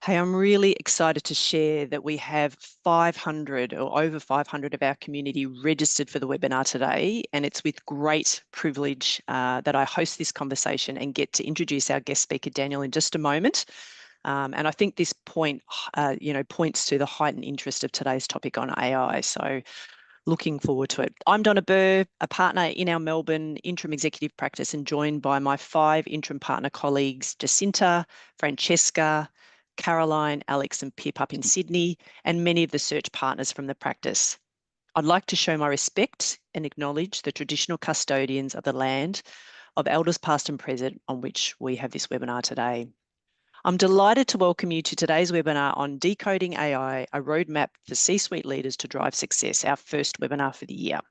Hey, I'm really excited to share that we have 500 or over 500 of our community registered for the webinar today, and it's with great privilege that I host this conversation and get to introduce our guest speaker, Daniel, in just a moment. And I think this point, points to the heightened interest of today's topic on AI. So looking forward to it. I'm Donna Burr, a partner in our Melbourne interim executive practice, and joined by my 5 interim partner colleagues, Jacinta, Francesca, Caroline, Alex and Pip up in Sydney, and many of the search partners from the practice. I'd like to show my respect and acknowledge the traditional custodians of the land of elders past and present on which we have this webinar today. I'm delighted to welcome you to today's webinar on Decoding AI, a roadmap for C-suite leaders to drive success, our first webinar for the year.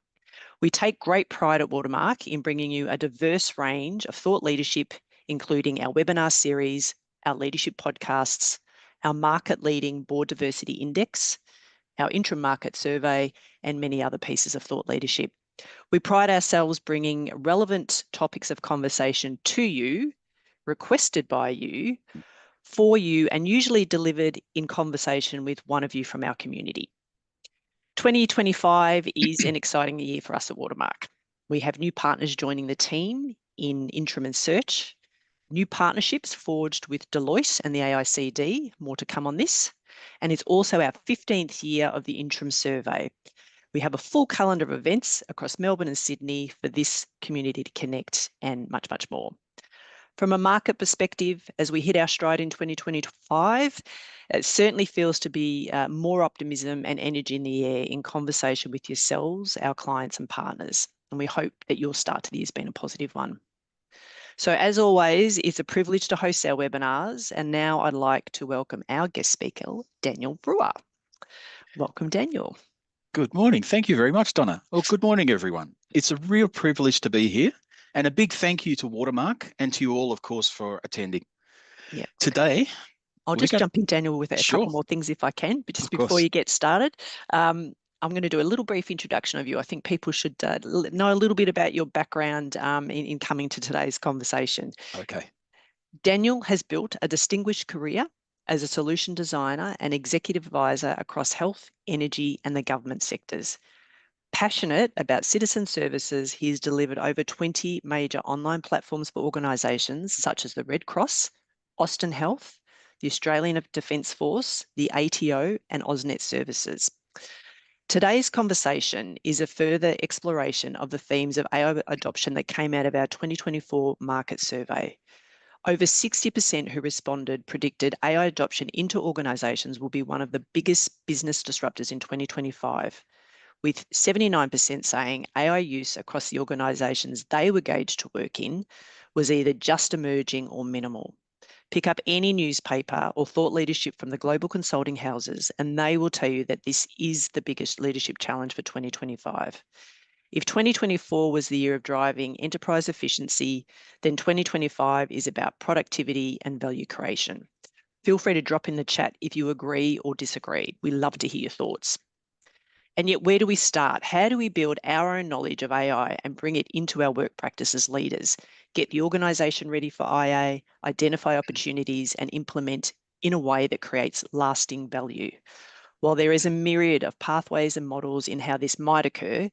We take great pride at Watermark in bringing you a diverse range of thought leadership, including our webinar series, our leadership podcasts, our market-leading board diversity index, our interim market survey, and many other pieces of thought leadership. We pride ourselves bringing relevant topics of conversation to you, requested by you, for you, and usually delivered in conversation with one of you from our community. 2025 is an exciting year for us at Watermark. We have new partners joining the team in interim and search, new partnerships forged with Deloitte and the AICD, more to come on this, and it's also our 15th year of the interim survey. We have a full calendar of events across Melbourne and Sydney for this community to connect, and much, much more. From a market perspective, as we hit our stride in 2025, it certainly feels to be more optimism and energy in the air in conversation with yourselves, our clients and partners. And we hope that your start to the year has been a positive one. So as always, it's a privilege to host our webinars. And now I'd like to welcome our guest speaker, Daniel Brewer. Welcome, Daniel. Good morning. Thank you very much, Donna. Well, good morning, everyone. It's a real privilege to be here. And a big thank you to Watermark and to you all, of course, for attending. Yeah. Today, I'll just jump in, Daniel, with a couple more things if I can, but just before you get started. I'm going to do a little brief introduction of you. I think people should know a little bit about your background in coming to today's conversation. Okay. Daniel has built a distinguished career as a solution designer and executive advisor across health, energy, and the government sectors. Passionate about citizen services, he's delivered over 20 major online platforms for organisations such as the Red Cross, Austin Health, the Australian Defence Force, the ATO, and AusNet Services. Today's conversation is a further exploration of the themes of AI adoption that came out of our 2024 market survey. Over 60% who responded predicted AI adoption into organisations will be one of the biggest business disruptors in 2025. With 79% saying AI use across the organisations they were gauged to work in was either just emerging or minimal. Pick up any newspaper or thought leadership from the global consulting houses, and they will tell you that this is the biggest leadership challenge for 2025. If 2024 was the year of driving enterprise efficiency, then 2025 is about productivity and value creation. Feel free to drop in the chat if you agree or disagree. We love to hear your thoughts. And yet, where do we start? How do we build our own knowledge of AI and bring it into our work practice as leaders? Get the organisation ready for IA, identify opportunities, and implement in a way that creates lasting value. While there is a myriad of pathways and models in how this might occur,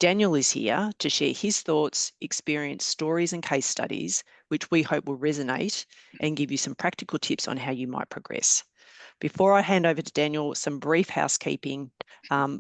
Daniel is here to share his thoughts, experience, stories, and case studies, which we hope will resonate and give you some practical tips on how you might progress. Before I hand over to Daniel, some brief housekeeping.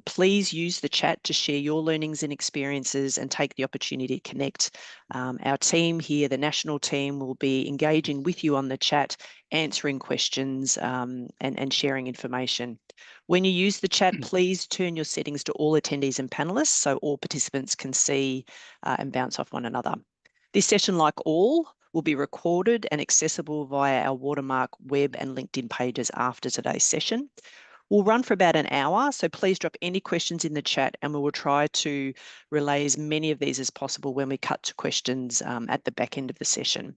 Please use the chat to share your learnings and experiences and take the opportunity to connect. Our team here, the national team, will be engaging with you on the chat, answering questions and sharing information. When you use the chat, please turn your settings to all attendees and panelists so all participants can see and bounce off one another. This session, like all, will be recorded and accessible via our Watermark web and LinkedIn pages after today's session. We'll run for about an hour, so please drop any questions in the chat and we will try to relay as many of these as possible when we cut to questions at the back end of the session.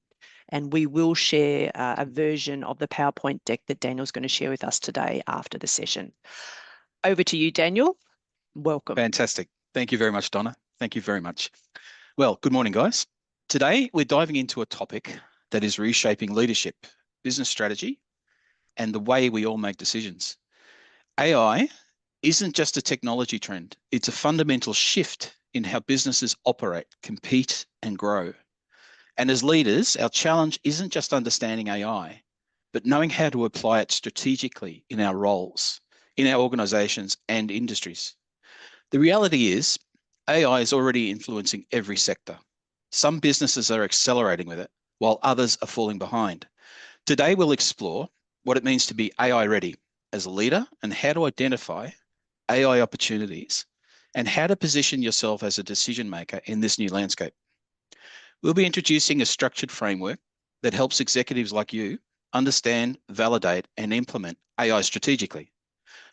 And we will share a version of the PowerPoint deck that Daniel's going to share with us today after the session. Over to you, Daniel. Welcome. Fantastic. Thank you very much, Donna. Thank you very much. Well, good morning, guys. Today, we're diving into a topic that is reshaping leadership, business strategy, and the way we all make decisions. AI isn't just a technology trend, it's a fundamental shift in how businesses operate, compete, and grow. And as leaders, our challenge isn't just understanding AI, but knowing how to apply it strategically in our roles, in our organizations and industries. The reality is, AI is already influencing every sector. Some businesses are accelerating with it, while others are falling behind. Today, we'll explore what it means to be AI ready as a leader and how to identify AI opportunities and how to position yourself as a decision maker in this new landscape. We'll be introducing a structured framework that helps executives like you understand, validate, and implement AI strategically,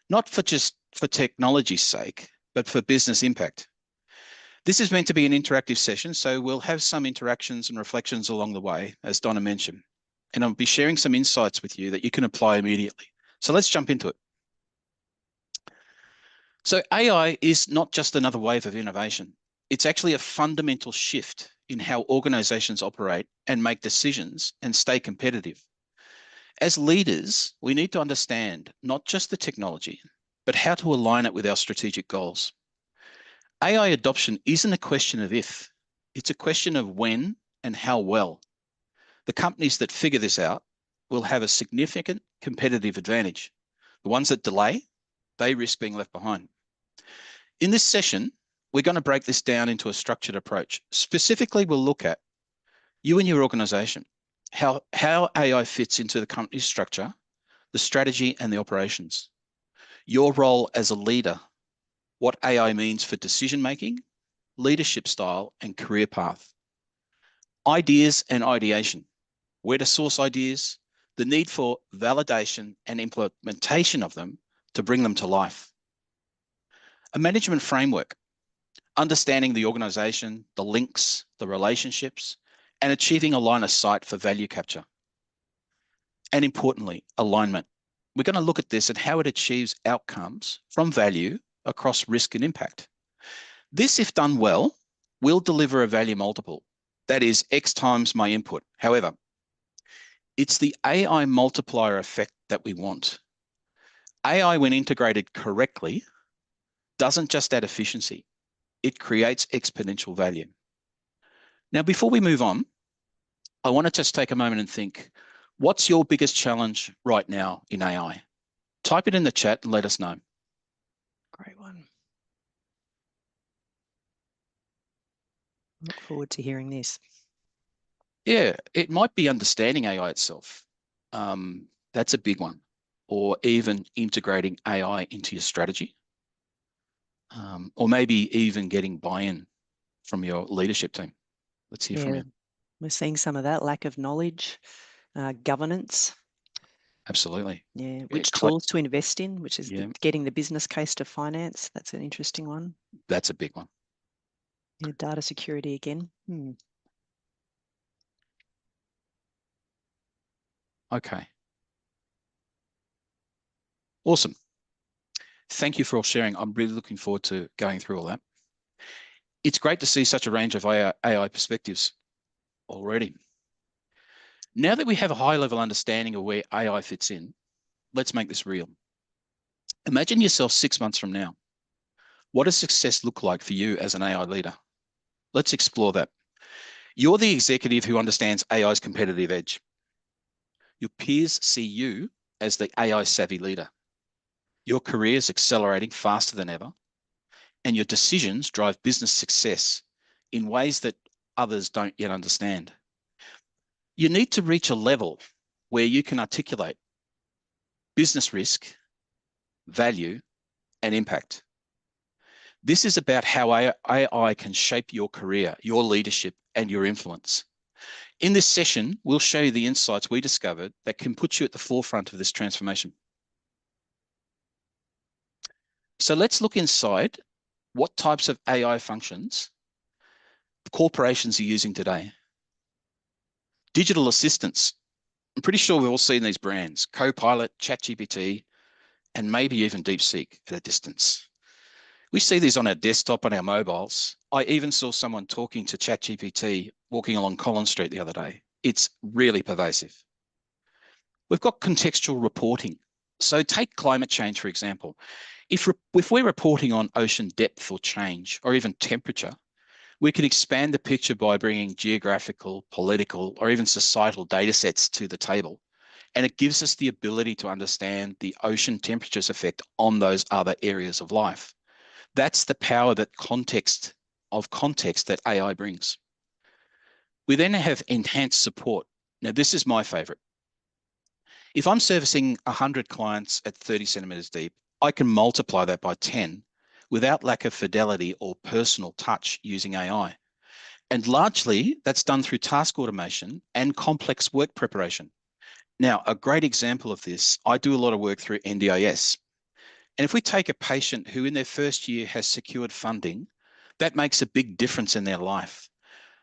not for technology's sake, but for business impact. This is meant to be an interactive session, so we'll have some interactions and reflections along the way, as Donna mentioned, and I'll be sharing some insights with you that you can apply immediately. So let's jump into it. So AI is not just another wave of innovation. It's actually a fundamental shift in how organizations operate and make decisions and stay competitive. As leaders, we need to understand not just the technology, but how to align it with our strategic goals. AI adoption isn't a question of if, it's a question of when and how well. The companies that figure this out will have a significant competitive advantage. The ones that delay, they risk being left behind. In this session, we're going to break this down into a structured approach. Specifically, we'll look at you and your organization, how AI fits into the company's structure, the strategy and the operations, your role as a leader, what AI means for decision-making, leadership style, and career path, ideas and ideation, where to source ideas, the need for validation and implementation of them to bring them to life. A management framework, understanding the organization, the links, the relationships, and achieving a line of sight for value capture. And importantly, alignment. We're going to look at this and how it achieves outcomes from value across risk and impact. This, if done well, will deliver a value multiple. That is X times my input. However, it's the AI multiplier effect that we want. AI, when integrated correctly, doesn't just add efficiency, it creates exponential value. Now, before we move on, I want to just take a moment and think, what's your biggest challenge right now in AI? Type it in the chat and let us know. Great one. Look forward to hearing this. Yeah, it might be understanding AI itself. That's a big one. Or even integrating AI into your strategy. Or maybe even getting buy-in from your leadership team. Let's hear from you. We're seeing some of that lack of knowledge, governance. Absolutely. Yeah, which tools to invest in, which is getting the business case to finance. That's an interesting one. That's a big one. Yeah, data security again. Okay. Awesome. Thank you for all sharing. I'm really looking forward to going through all that. It's great to see such a range of AI perspectives already. Now that we have a high-level understanding of where AI fits in, let's make this real. Imagine yourself 6 months from now. What does success look like for you as an AI leader? Let's explore that. You're the executive who understands AI's competitive edge. Your peers see you as the AI-savvy leader. Your career is accelerating faster than ever, and your decisions drive business success in ways that others don't yet understand. You need to reach a level where you can articulate business risk, value, and impact. This is about how AI can shape your career, your leadership, and your influence. In this session, we'll show you the insights we discovered that can put you at the forefront of this transformation. So let's look inside what types of AI functions corporations are using today. Digital assistants. I'm pretty sure we've all seen these brands, Copilot, ChatGPT, and maybe even DeepSeek at a distance. We see these on our desktop, on our mobiles. I even saw someone talking to ChatGPT walking along Collins Street the other day. It's really pervasive. We've got contextual reporting. So take climate change, for example. If we're reporting on ocean depth or change, or even temperature, we can expand the picture by bringing geographical, political, or even societal data sets to the table. And it gives us the ability to understand the ocean temperature's effect on those other areas of life. That's the power that context that AI brings. We then have enhanced support. Now, this is my favorite. If I'm servicing 100 clients at 30 centimeters deep, I can multiply that by 10 without lack of fidelity or personal touch using AI. And largely that's done through task automation and complex work preparation. Now, a great example of this, I do a lot of work through NDIS. And if we take a patient who in their first year has secured funding, that makes a big difference in their life.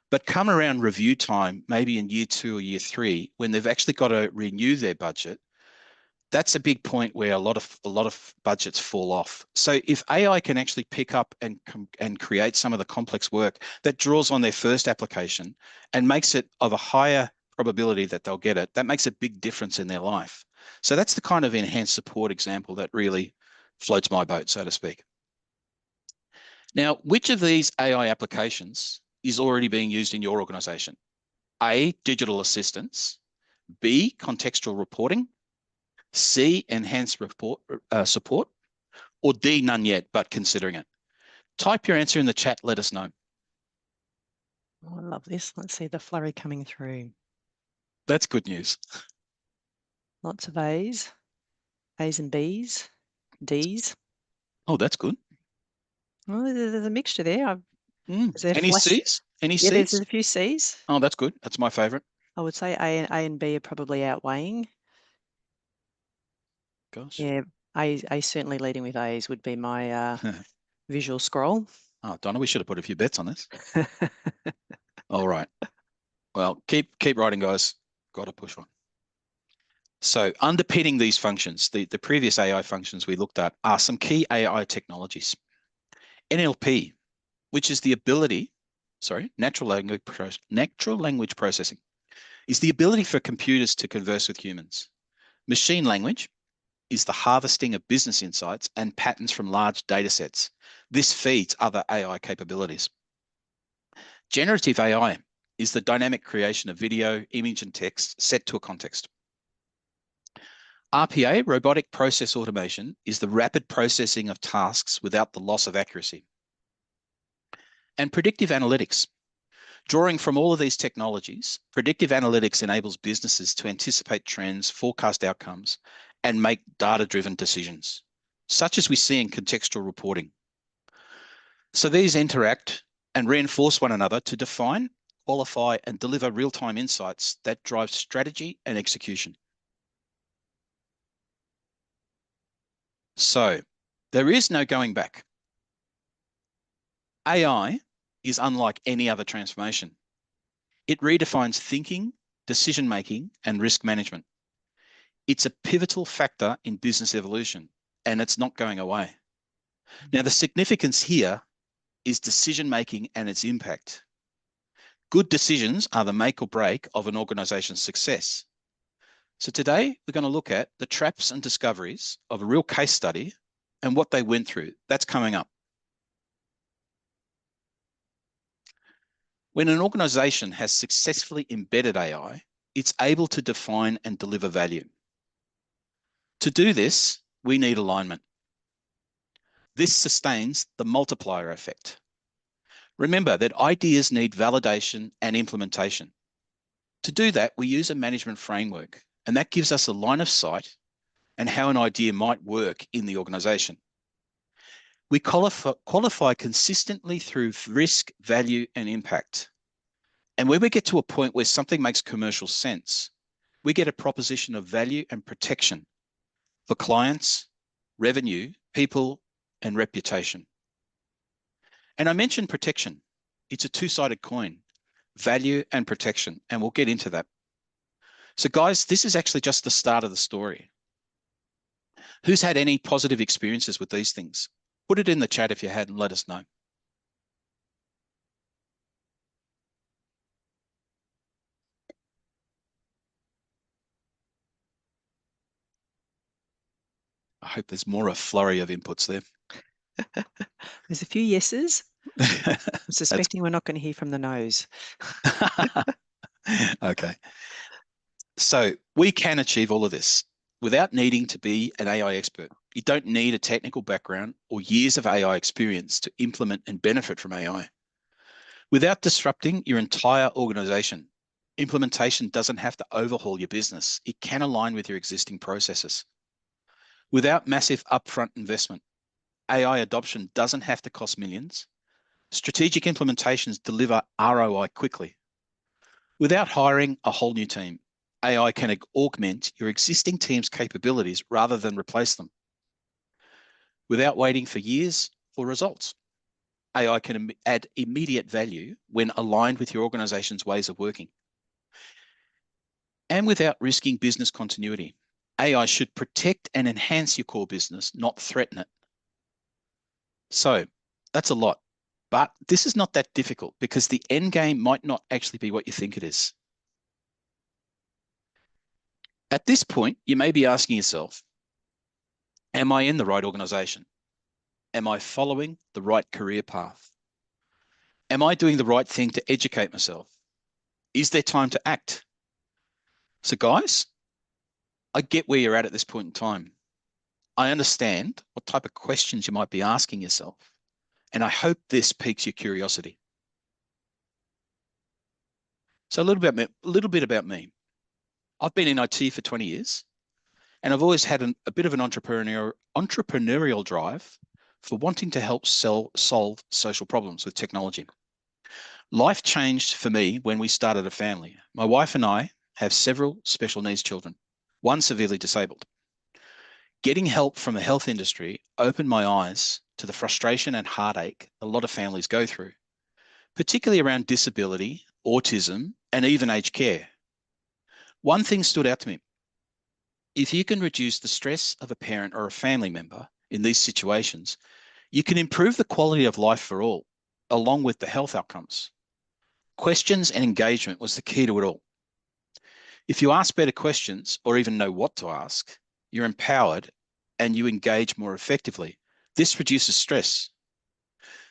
But come around review time, maybe in year 2 or year 3, when they've actually got to renew their budget, that's a big point where a lot of budgets fall off. So if AI can actually pick up and create some of the complex work that draws on their first application and makes it of a higher probability that they'll get it, that makes a big difference in their life. So that's the kind of enhanced support example that really floats my boat, so to speak. Now, which of these AI applications is already being used in your organization? A, digital assistance, B, contextual reporting, C, enhanced support, or D, none yet, but considering it? Type your answer in the chat, let us know. Oh, I love this. Let's see the flurry coming through. That's good news. Lots of A's and B's, D's. Oh, that's good. Well, there's a mixture there. Is there Any flash? C's? Any Yeah, there's C's? a few C's. Oh, that's good. That's my favorite. I would say A and B are probably outweighing. Gosh. Yeah, A certainly leading with A's would be my visual scroll. Oh, Donna, we should have put a few bets on this. All right. Well, keep writing, guys. Got to push one. So underpinning these functions, the previous AI functions we looked at, are some key AI technologies. NLP, which is the ability, natural language processing, is the ability for computers to converse with humans. Machine language is the harvesting of business insights and patterns from large data sets. This feeds other AI capabilities. Generative AI is the dynamic creation of video, image, and text set to a context. RPA, robotic process automation, is the rapid processing of tasks without the loss of accuracy. And predictive analytics. Drawing from all of these technologies, predictive analytics enables businesses to anticipate trends, forecast outcomes, and make data-driven decisions, such as we see in contextual reporting. So these interact and reinforce one another to define, qualify, and deliver real-time insights that drive strategy and execution. So there is no going back. AI is unlike any other transformation. It redefines thinking, decision-making, and risk management. It's a pivotal factor in business evolution, and it's not going away. Now, the significance here is decision-making and its impact. Good decisions are the make or break of an organization's success. So today, we're going to look at the traps and discoveries of a real case study and what they went through. That's coming up. When an organization has successfully embedded AI, it's able to define and deliver value. To do this, we need alignment. This sustains the multiplier effect. Remember that ideas need validation and implementation. To do that, we use a management framework, and that gives us a line of sight and how an idea might work in the organization. We qualify consistently through risk, value, and impact. And when we get to a point where something makes commercial sense, we get a proposition of value and protection for clients, revenue, people, and reputation. And I mentioned protection. It's a two-sided coin, value and protection, and we'll get into that. So guys, this is actually just the start of the story. Who's had any positive experiences with these things? Put it in the chat if you had and let us know. I hope there's more a flurry of inputs there. There's a few yeses. I'm That's suspecting we're not going to hear from the no's. okay. So we can achieve all of this without needing to be an AI expert. You don't need a technical background or years of AI experience to implement and benefit from AI. Without disrupting your entire organization, implementation doesn't have to overhaul your business. It can align with your existing processes. Without massive upfront investment, AI adoption doesn't have to cost millions. Strategic implementations deliver ROI quickly. Without hiring a whole new team, AI can augment your existing team's capabilities rather than replace them. Without waiting for years for results, AI can add immediate value when aligned with your organization's ways of working. And without risking business continuity, AI should protect and enhance your core business, not threaten it. So that's a lot, but this is not that difficult because the end game might not actually be what you think it is. At this point, you may be asking yourself, am I in the right organization? Am I following the right career path? Am I doing the right thing to educate myself? Is there time to act? So guys, I get where you're at this point in time. I understand what type of questions you might be asking yourself, and I hope this piques your curiosity. So a little bit about me. I've been in IT for 20 years, and I've always had a bit of an entrepreneurial drive for wanting to help solve social problems with technology. Life changed for me when we started a family. My wife and I have several special needs children, one severely disabled. Getting help from the health industry opened my eyes to the frustration and heartache a lot of families go through, particularly around disability, autism, and even aged care. One thing stood out to me. If you can reduce the stress of a parent or a family member in these situations, you can improve the quality of life for all, along with the health outcomes. Questions and engagement was the key to it all. If you ask better questions or even know what to ask, you're empowered and you engage more effectively. This reduces stress.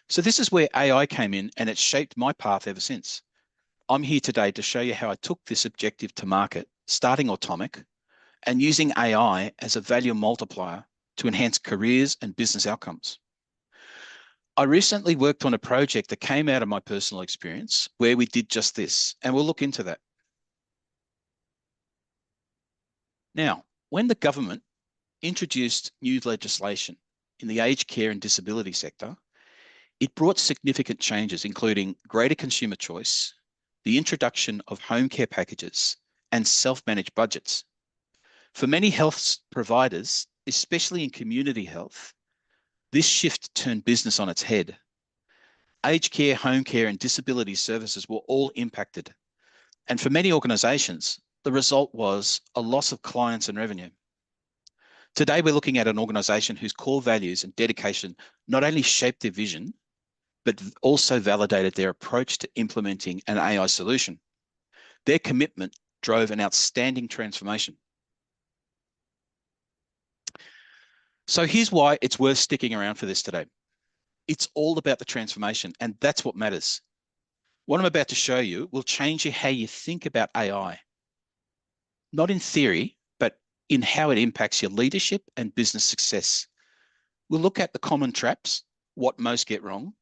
So this is where AI came in, and it's shaped my path ever since. I'm here today to show you how I took this objective to market, starting Atomic and using AI as a value multiplier to enhance careers and business outcomes. I recently worked on a project that came out of my personal experience where we did just this, and we'll look into that. Now, when the government introduced new legislation in the aged care and disability sector, it brought significant changes, including greater consumer choice, the introduction of home care packages, and self-managed budgets. For many health providers, especially in community health, this shift turned business on its head. Aged care, home care, and disability services were all impacted. And for many organisations, the result was a loss of clients and revenue. Today, we're looking at an organisation whose core values and dedication not only shaped their vision, but also validated their approach to implementing an AI solution. Their commitment drove an outstanding transformation. So here's why it's worth sticking around for this today. It's all about the transformation, and that's what matters. What I'm about to show you will change how you think about AI, not in theory, but in how it impacts your leadership and business success. We'll look at the common traps, what most get wrong.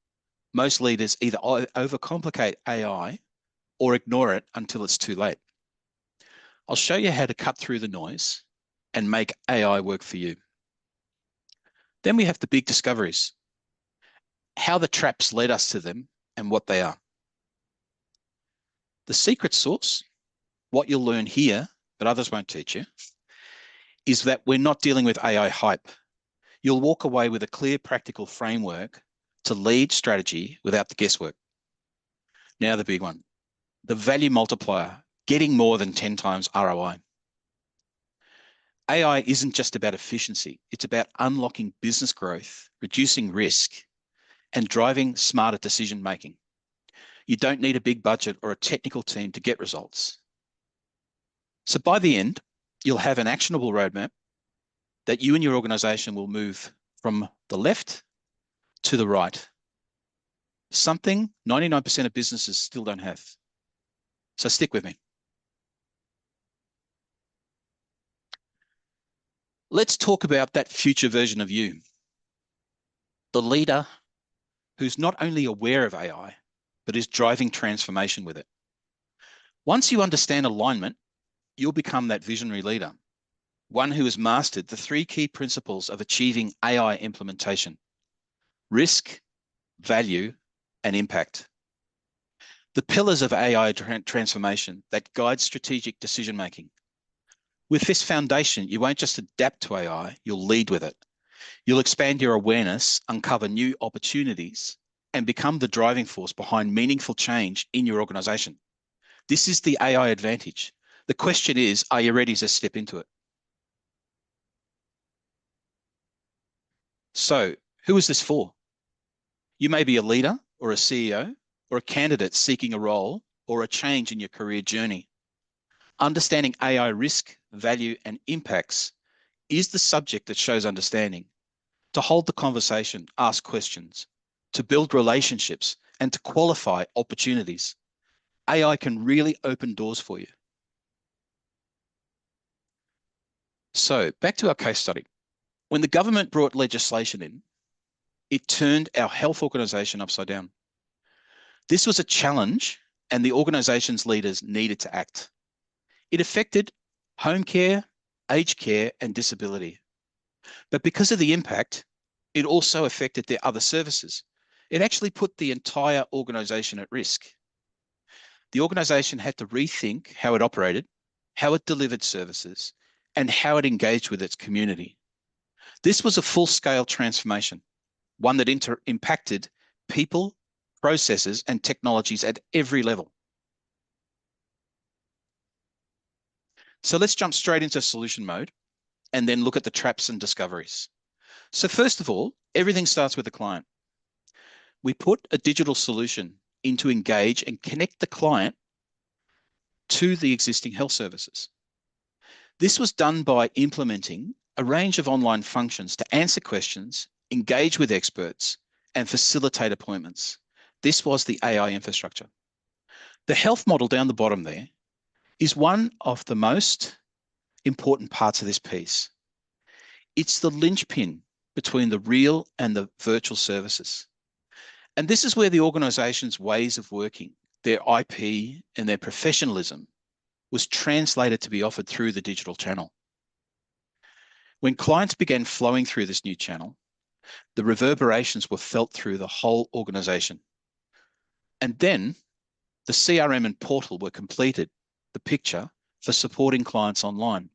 Most leaders either overcomplicate AI or ignore it until it's too late. I'll show you how to cut through the noise and make AI work for you. Then we have the big discoveries, how the traps led us to them and what they are. The secret sauce, what you'll learn here, but others won't teach you, is that we're not dealing with AI hype. You'll walk away with a clear, practical framework to lead strategy without the guesswork. Now the big one, the value multiplier, getting more than 10 times ROI. AI isn't just about efficiency. It's about unlocking business growth, reducing risk, and driving smarter decision-making. You don't need a big budget or a technical team to get results. So by the end, you'll have an actionable roadmap, that you and your organization will move from the left to the right. Something 99% of businesses still don't have. So stick with me. Let's talk about that future version of you. The leader who's not only aware of AI, but is driving transformation with it. Once you understand alignment, you'll become that visionary leader, one who has mastered the 3 key principles of achieving AI implementation: risk, value, and impact. The pillars of AI transformation that guide strategic decision-making. With this foundation, you won't just adapt to AI, you'll lead with it. You'll expand your awareness, uncover new opportunities, and become the driving force behind meaningful change in your organization. This is the AI advantage. The question is, are you ready to step into it? So, who is this for? You may be a leader or a CEO or a candidate seeking a role or a change in your career journey. Understanding AI risk, value, and impacts is the subject that shows understanding. To hold the conversation, ask questions, to build relationships, and to qualify opportunities. AI can really open doors for you. So back to our case study. When the government brought legislation in, it turned our health organisation upside down. This was a challenge, and the organisation's leaders needed to act. It affected home care, aged care, and disability. But because of the impact, it also affected their other services. It actually put the entire organisation at risk. The organisation had to rethink how it operated, how it delivered services, and how it engaged with its community. This was a full-scale transformation, one that impacted people, processes, and technologies at every level. So let's jump straight into solution mode and then look at the traps and discoveries. So first of all, everything starts with the client. We put a digital solution in to engage and connect the client to the existing health services. This was done by implementing a range of online functions to answer questions, engage with experts, and facilitate appointments. This was the AI infrastructure. The health model down the bottom there is one of the most important parts of this piece. It's the linchpin between the real and the virtual services. And this is where the organization's ways of working, their IP and their professionalism was translated to be offered through the digital channel. When clients began flowing through this new channel, the reverberations were felt through the whole organization. And then the CRM and portal were completed, the picture for supporting clients online.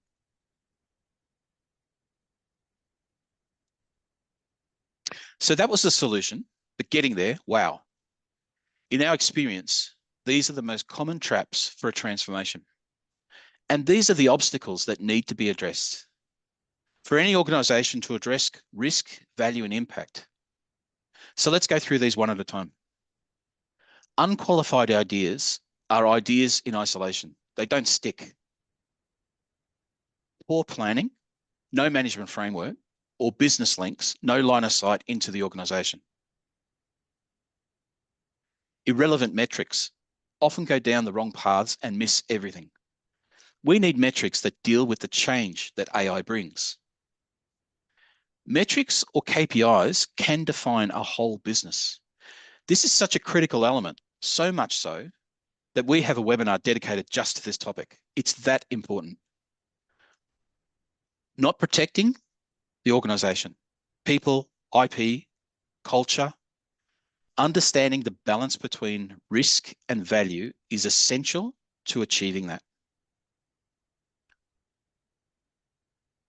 So that was the solution, but getting there, wow. In our experience, these are the most common traps for a transformation. And these are the obstacles that need to be addressed. For any organization to address risk, value, and impact. So let's go through these one at a time. Unqualified ideas are ideas in isolation. They don't stick. Poor planning, no management framework, or business links, no line of sight into the organization. Irrelevant metrics often go down the wrong paths and miss everything. We need metrics that deal with the change that AI brings. Metrics or KPIs can define a whole business. This is such a critical element, so much so that we have a webinar dedicated just to this topic. It's that important. Not protecting the organization, people, IP, culture. Understanding the balance between risk and value is essential to achieving that.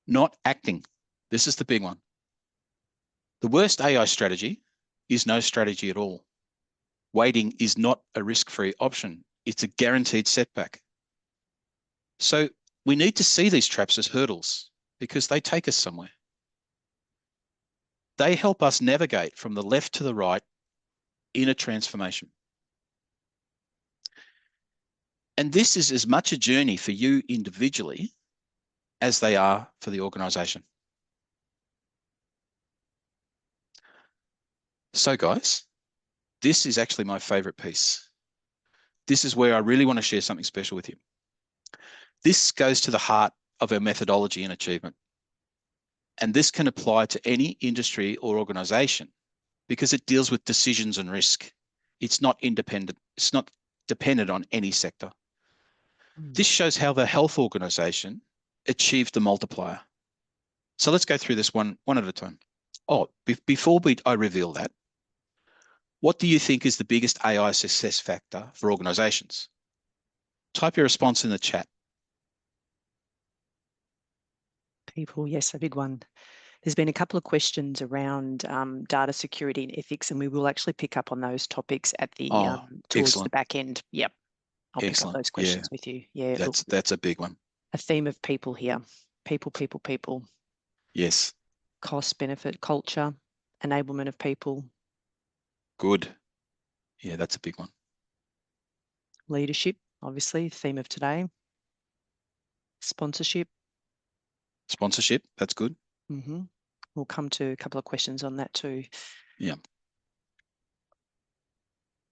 Not acting. This is the big one. The worst AI strategy is no strategy at all. Waiting is not a risk-free option. It's a guaranteed setback. So we need to see these traps as hurdles because they take us somewhere. They help us navigate from the left to the right in a transformation. And this is as much a journey for you individually as they are for the organization. So guys, this is actually my favorite piece. This is where I really want to share something special with you. This goes to the heart of our methodology and achievement. And this can apply to any industry or organization because it deals with decisions and risk. It's not independent. It's not dependent on any sector. This shows how the health organization achieved the multiplier. So let's go through this one at a time. Oh, before I reveal that, what do you think is the biggest AI success factor for organizations? Type your response in the chat. People, yes, a big one. There's been a couple of questions around data security and ethics, and we will actually pick up on those topics at the Oh, towards the excellent. back end. Yep, I'll pick up Excellent. those Yeah, questions with you. Yeah, look, that's a big one. a theme of people here. People. Yes. Cost, benefit, culture, enablement of people, Good. Yeah, that's a big one. leadership, obviously, theme of today. Sponsorship. Sponsorship, that's good. We'll come to a couple of questions on that too. Yeah.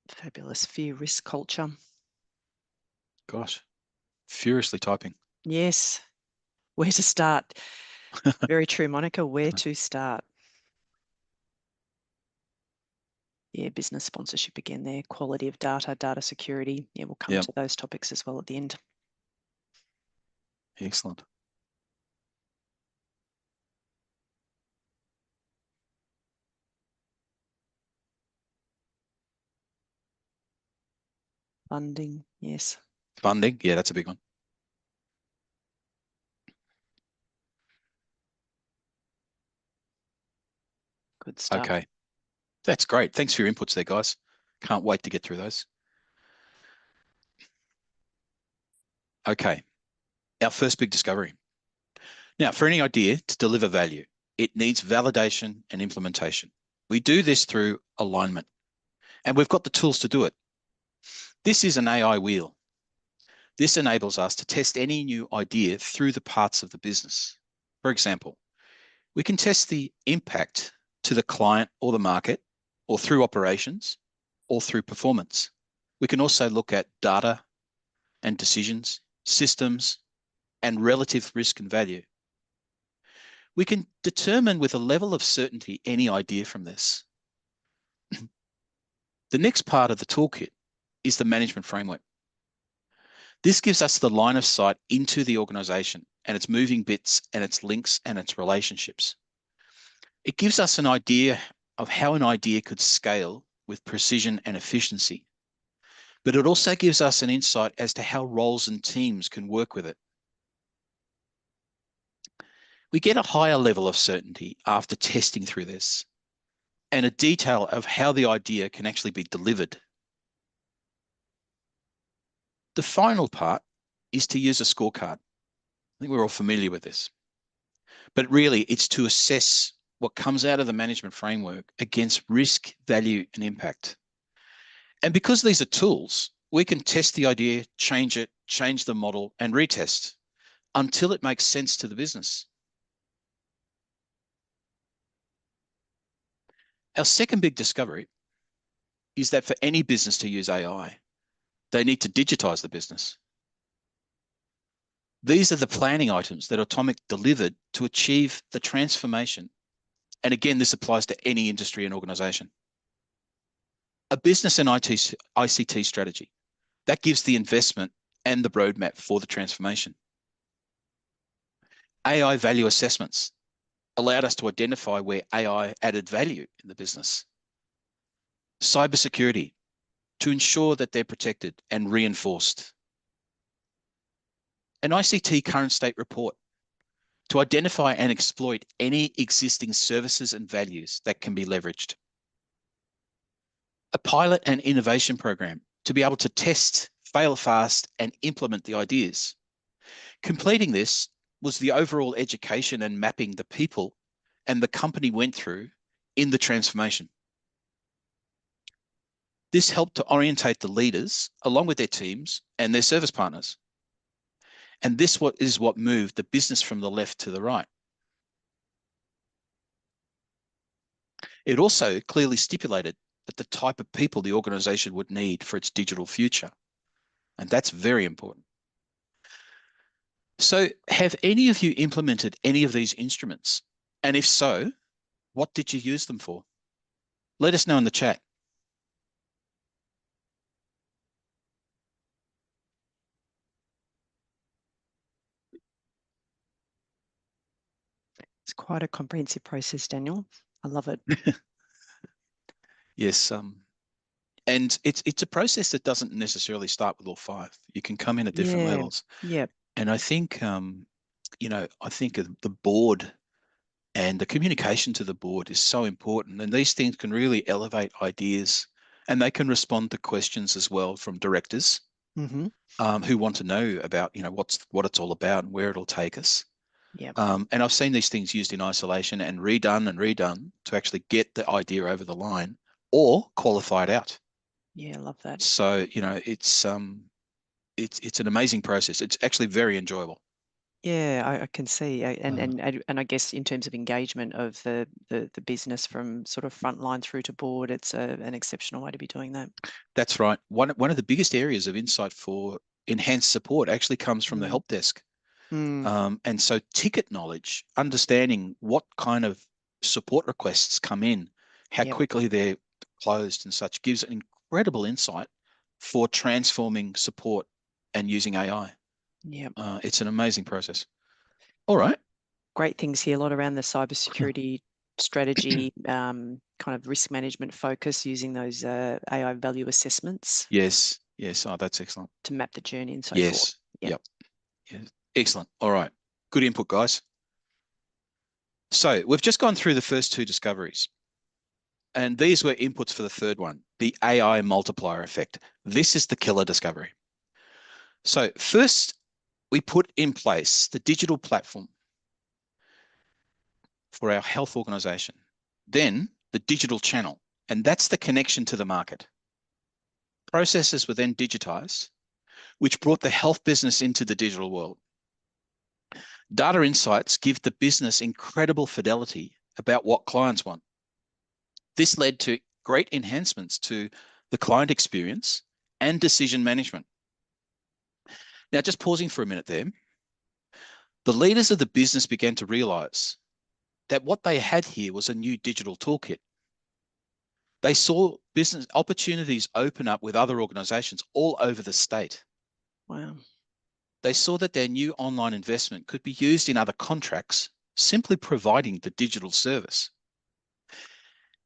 Fabulous. Fear, risk, culture. Gosh, furiously typing. Yes. Where to start? Very true, Monica. Where to start? Yeah, business sponsorship again there. Quality of data, data security. Yeah, we'll come to those topics as well at the end. Excellent. Funding, yes. Funding, yeah, that's a big one. Good stuff. Okay, that's great. Thanks for your inputs there, guys. Can't wait to get through those. Okay, our first big discovery. Now, for any idea to deliver value, it needs validation and implementation. We do this through alignment, and we've got the tools to do it. This is an AI wheel. This enables us to test any new idea through the parts of the business. For example, we can test the impact to the client or the market, or through operations, or through performance. We can also look at data and decisions, systems, and relative risk and value. We can determine with a level of certainty any idea from this. The next part of the toolkit is the management framework. This gives us the line of sight into the organization and its moving bits and its links and its relationships. It gives us an idea of how an idea could scale with precision and efficiency, but it also gives us an insight as to how roles and teams can work with it. We get a higher level of certainty after testing through this and a detail of how the idea can actually be delivered. The final part is to use a scorecard. I think we're all familiar with this, but really it's to assess what comes out of the management framework against risk, value, and impact. And because these are tools, we can test the idea, change it, change the model, and retest until it makes sense to the business. Our second big discovery is that for any business to use AI, they need to digitize the business. These are the planning items that Atomic delivered to achieve the transformation. And again, this applies to any industry and organization. A business and ICT strategy that gives the investment and the roadmap for the transformation. AI value assessments allowed us to identify where AI added value in the business. Cybersecurity to ensure that they're protected and reinforced. An ICT current state report to identify and exploit any existing services and values that can be leveraged. A pilot and innovation program to be able to test, fail fast, and implement the ideas. Completing this was the overall education and mapping the people and the company went through in the transformation. This helped to orientate the leaders along with their teams and their service partners. And this is what moved the business from the left to the right. It also clearly stipulated that the type of people the organization would need for its digital future. And that's very important. So have any of you implemented any of these instruments? And if so, what did you use them for? Let us know in the chat. It's quite a comprehensive process, Daniel. I love it. Yes, and it's a process that doesn't necessarily start with all five. You can come in at different Yeah. levels. Yeah. And I think, I think the board and the communication to the board is so important. And these things can really elevate ideas, and they can respond to questions as well from directors Mm-hmm. who want to know about, what it's all about and where it'll take us. Yeah. And I've seen these things used in isolation and redone to actually get the idea over the line or qualify it out. Yeah, I love that. So, it's an amazing process. It's actually very enjoyable. Yeah, I can see, and Uh, and I guess in terms of engagement of the business from sort of frontline through to board, it's an exceptional way to be doing that. that's right. One of the biggest areas of insight for enhanced support actually comes from the Mm. help desk. Mm. And so ticket knowledge, understanding what kind of support requests come in, how Yep. quickly they're closed and such, gives an incredible insight for transforming support and using AI. Yep. It's an amazing process. All right. Great things here. A lot around the cybersecurity strategy, kind of risk management focus using those AI value assessments Yes. Yes. Oh, that's excellent. to map the journey and so forth. Yes. Yep. Yep. Yes. Excellent. All right. Good input, guys. So we've just gone through the first two discoveries, and these were inputs for the third one, the AI multiplier effect. This is the killer discovery. So first, we put in place the digital platform for our health organization, then the digital channel, and that's the connection to the market. Processes were then digitized, which brought the health business into the digital world. Data insights give the business incredible fidelity about what clients want. This led to great enhancements to the client experience and decision management. Now, just pausing for a minute there, the leaders of the business began to realize that what they had here was a new digital toolkit. They saw business opportunities open up with other organizations all over the state. Wow. They saw that their new online investment could be used in other contracts, simply providing the digital service.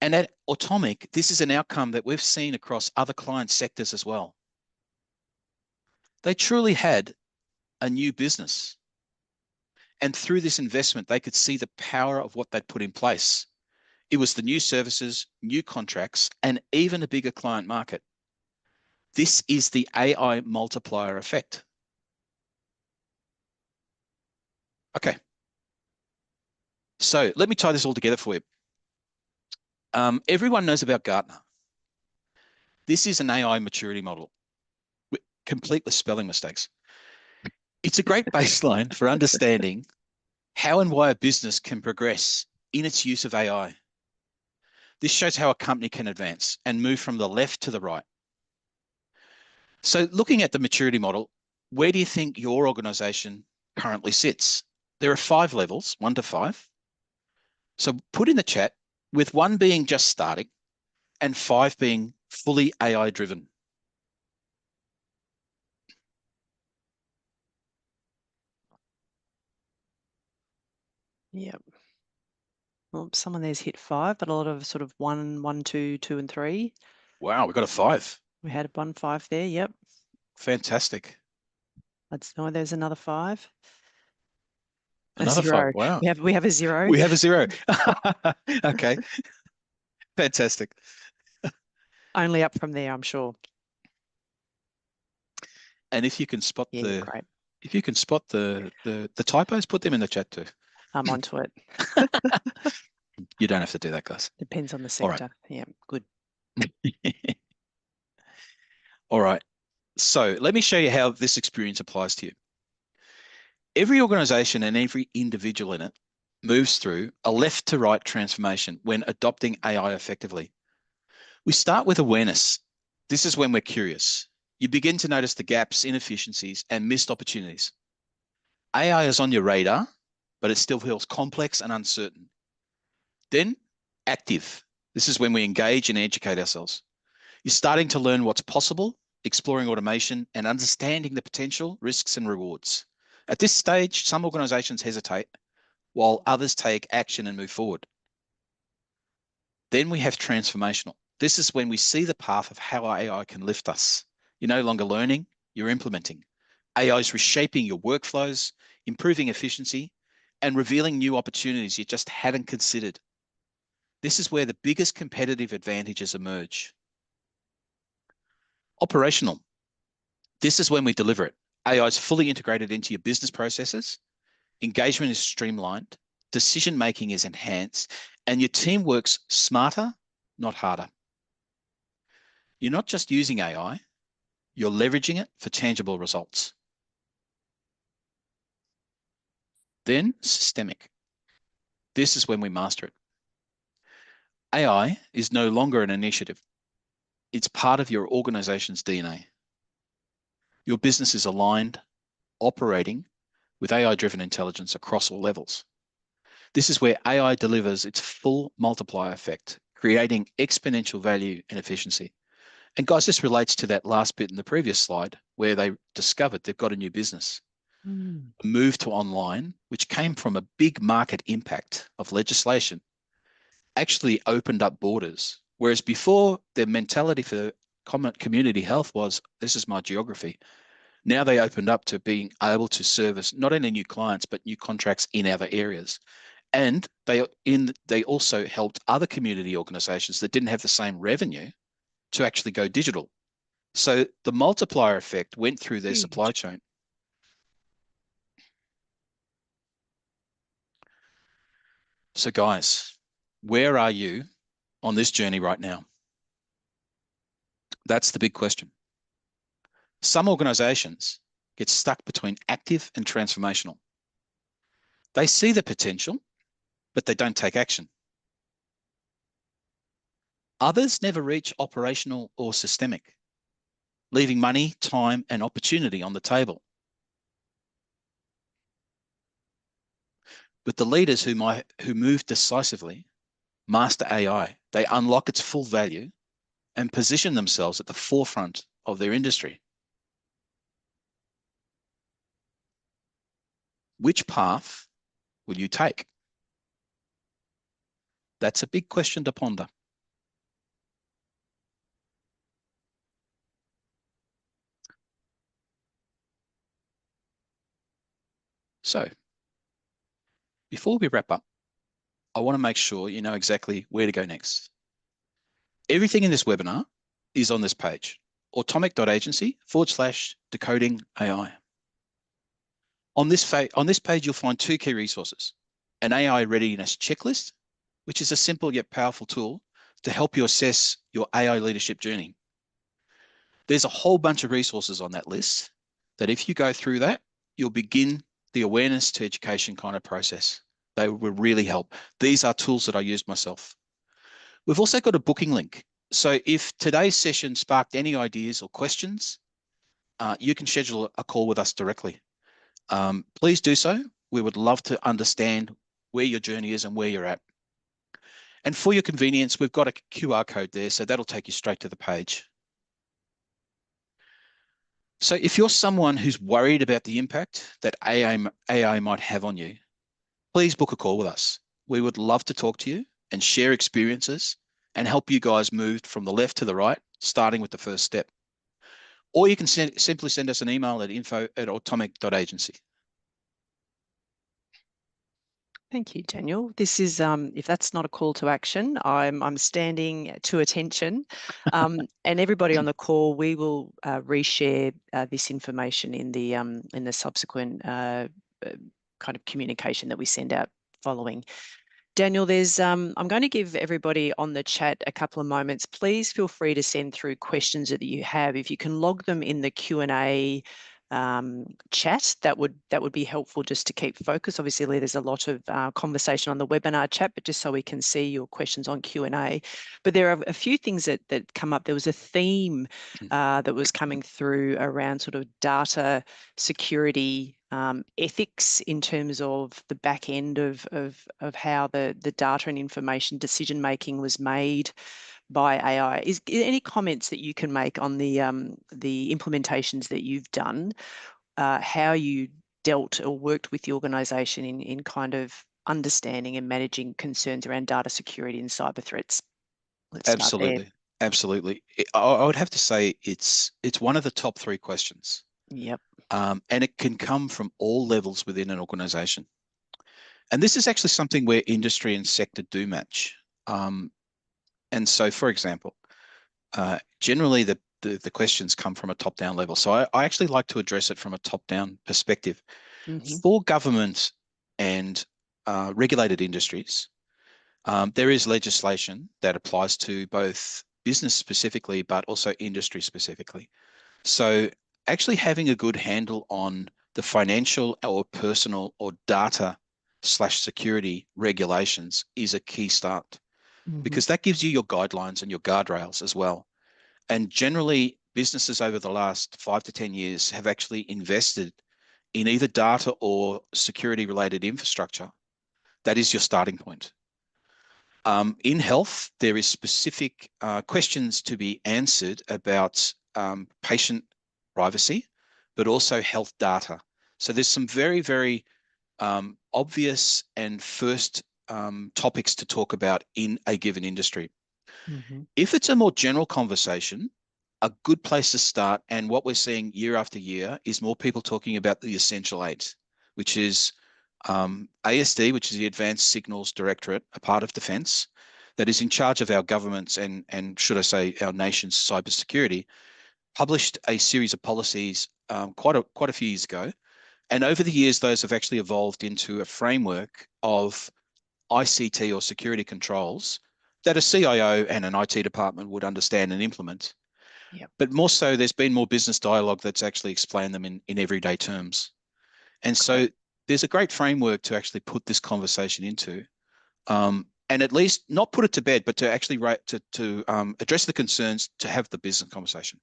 And at Automic, this is an outcome that we've seen across other client sectors as well. They truly had a new business. And through this investment, they could see the power of what they'd put in place. It was the new services, new contracts, and even a bigger client market. This is the AI multiplier effect. Okay. So let me tie this all together for you. Everyone knows about Gartner. This is an AI maturity model, complete with spelling mistakes. It's a great baseline for understanding how and why a business can progress in its use of AI. This shows how a company can advance and move from the left to the right. So looking at the maturity model, where do you think your organization currently sits? There are 5 levels, 1 to 5. So put in the chat, with 1 being just starting and 5 being fully AI driven. Yep. Well, someone there's hit 5, but a lot of sort of 1, 1, 2, 2, and 3. Wow, we've got a 5. We had 1, 5 there. Yep. Fantastic. Let's know there's another 5. A Another 5. 0. Wow. We have a 0. We have a 0. Okay. Fantastic. Only up from there, I'm sure. And if you can spot Yeah, great. the typos, put them in the chat too. I'm onto it. You don't have to do that, guys. Depends on the All right. sector. Yeah, good. All right. So let me show you how this experience applies to you. Every organization and every individual in it moves through a left to right transformation when adopting AI effectively. We start with awareness. This is when we're curious. You begin to notice the gaps, inefficiencies, and missed opportunities. AI is on your radar, but it still feels complex and uncertain. Then, active. This is when we engage and educate ourselves. You're starting to learn what's possible, exploring automation, and understanding the potential, risks, and rewards. At this stage, some organizations hesitate, while others take action and move forward. Then we have transformational. This is when we see the path of how AI can lift us. You're no longer learning, you're implementing. AI is reshaping your workflows, improving efficiency, and revealing new opportunities you just hadn't considered. This is where the biggest competitive advantages emerge. Operational. This is when we deliver it. AI is fully integrated into your business processes. Engagement is streamlined. Decision-making is enhanced, and your team works smarter, not harder. You're not just using AI, you're leveraging it for tangible results. Then systemic. This is when we master it. AI is no longer an initiative. It's part of your organization's DNA. Your business is aligned, operating with AI-driven intelligence across all levels. This is where AI delivers its full multiplier effect, creating exponential value and efficiency. And guys, this relates to that last bit in the previous slide where they discovered they've got a new business. A move to online, which came from a big market impact of legislation, actually opened up borders. Whereas before, their mentality for community health was, this is my geography. Now they opened up to being able to service not only new clients, but new contracts in other areas. And they also helped other community organizations that didn't have the same revenue to actually go digital. So the multiplier effect went through their supply chain. So guys, where are you on this journey right now? That's the big question. Some organizations get stuck between active and transformational. They see the potential, but they don't take action. Others never reach operational or systemic, leaving money, time, and opportunity on the table. But the leaders who move decisively master AI. They unlock its full value and position themselves at the forefront of their industry. Which path will you take? That's a big question to ponder. So, before we wrap up, I want to make sure you know exactly where to go next. Everything in this webinar is on this page, automic.agency/decoding AI. On this page, you'll find two key resources: an AI readiness checklist, which is a simple yet powerful tool to help you assess your AI leadership journey. There's a whole bunch of resources on that list that if you go through that, you'll begin the awareness to education kind of process. They will really help. These are tools that I used myself. We've also got a booking link. So if today's session sparked any ideas or questions, you can schedule a call with us directly. Please do so. We would love to understand where your journey is and where you're at. And for your convenience, we've got a QR code there, so that'll take you straight to the page. So if you're someone who's worried about the impact that AI might have on you, please book a call with us. We would love to talk to you and share experiences and help you guys move from the left to the right, starting with the first step. Or you can simply send us an email at info@automic.agency. Thank you, Daniel. This is, if that's not a call to action, I'm standing to attention. And everybody on the call, we will reshare this information in the subsequent kind of communication that we send out following. Daniel, there's I'm going to give everybody on the chat a couple of moments. Please feel free to send through questions that you have. If you can log them in the Q&A chat, that would be helpful just to keep focus. Obviously, there's a lot of conversation on the webinar chat, but just so we can see your questions on Q&A. But there are a few things that come up. There was a theme that was coming through around sort of data security, ethics in terms of the back end of how the data and information decision making was made by AI. Is any comments that you can make on the implementations that you've done, how you dealt or worked with the organisation in kind of understanding and managing concerns around data security and cyber threats? Let's start there. Absolutely. Absolutely. I would have to say it's one of the top three questions. Yep. And it can come from all levels within an organization. And this is actually something where industry and sector do match. And so, for example, generally the questions come from a top-down level. So I actually like to address it from a top-down perspective. For government and regulated industries, there is legislation that applies to both business specifically, but also industry specifically. So actually having a good handle on the financial or personal or data/security regulations is a key start, because that gives you your guidelines and your guardrails as well. And generally, businesses over the last 5 to 10 years have actually invested in either data or security related infrastructure. That is your starting point. In health, there is specific questions to be answered about patient privacy, but also health data. So there's some very, very obvious and first topics to talk about in a given industry. If it's a more general conversation, a good place to start, and what we're seeing year after year, is more people talking about the Essential Eight, which is ASD, which is the Advanced Signals Directorate, a part of Defence, that is in charge of our governments and should I say our nation's cybersecurity, published a series of policies quite a few years ago. And over the years, those have actually evolved into a framework of ICT or security controls that a CIO and an IT department would understand and implement. Yep. But more so, there's been more business dialogue that's actually explained them in everyday terms. And so there's a great framework to actually put this conversation into, and at least not put it to bed, but to actually address the concerns, to have the business conversation.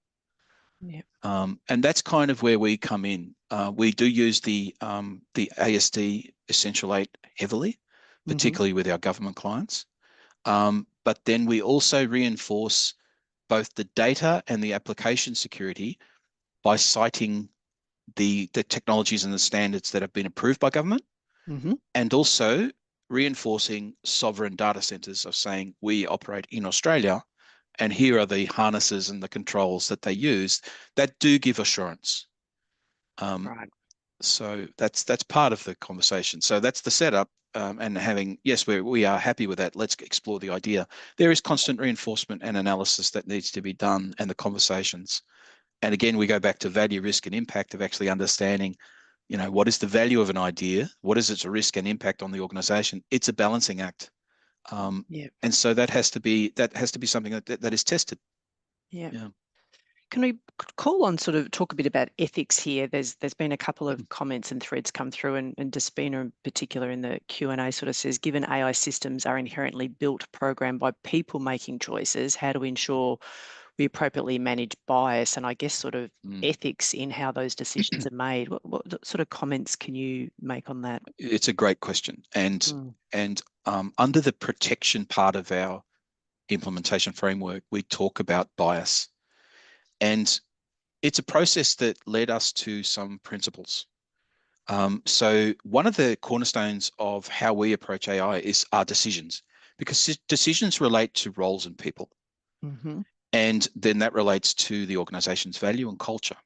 Yep. And that's kind of where we come in. We do use the ASD Essential Eight heavily, particularly with our government clients. But then we also reinforce both the data and the application security by citing the technologies and the standards that have been approved by government, and also reinforcing sovereign data centers of saying we operate in Australia and here are the harnesses and the controls that they use that do give assurance. Right. So that's part of the conversation. So that's the setup, and having, yes, we are happy with that. Let's explore the idea. There is constant reinforcement and analysis that needs to be done, and the conversations. And again, we go back to value, risk, and impact of actually understanding, what is the value of an idea? What is its risk and impact on the organization? It's a balancing act. And so that has to be something that is tested. Yeah. Yeah. Can we call on sort of talk a bit about ethics here? There's been a couple of comments and threads come through, and Despina in particular in the Q&A sort of says, given AI systems are inherently built, programmed by people making choices, how do we ensure we appropriately manage bias and I guess sort of ethics in how those decisions are made? What sort of comments can you make on that? It's a great question. And under the protection part of our implementation framework, we talk about bias. And it's a process that led us to some principles. So one of the cornerstones of how we approach AI is our decisions, because decisions relate to roles and people. And then that relates to the organization's value and culture.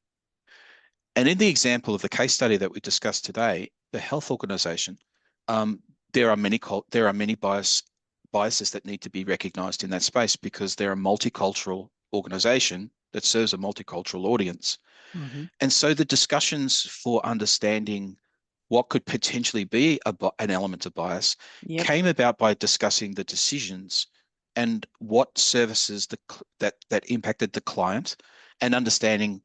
And in the example of the case study that we discussed today, the health organization, there are many biases that need to be recognized in that space, because they're a multicultural organization that serves a multicultural audience. And so the discussions for understanding what could potentially be an element of bias came about by discussing the decisions and what services that impacted the client, and understanding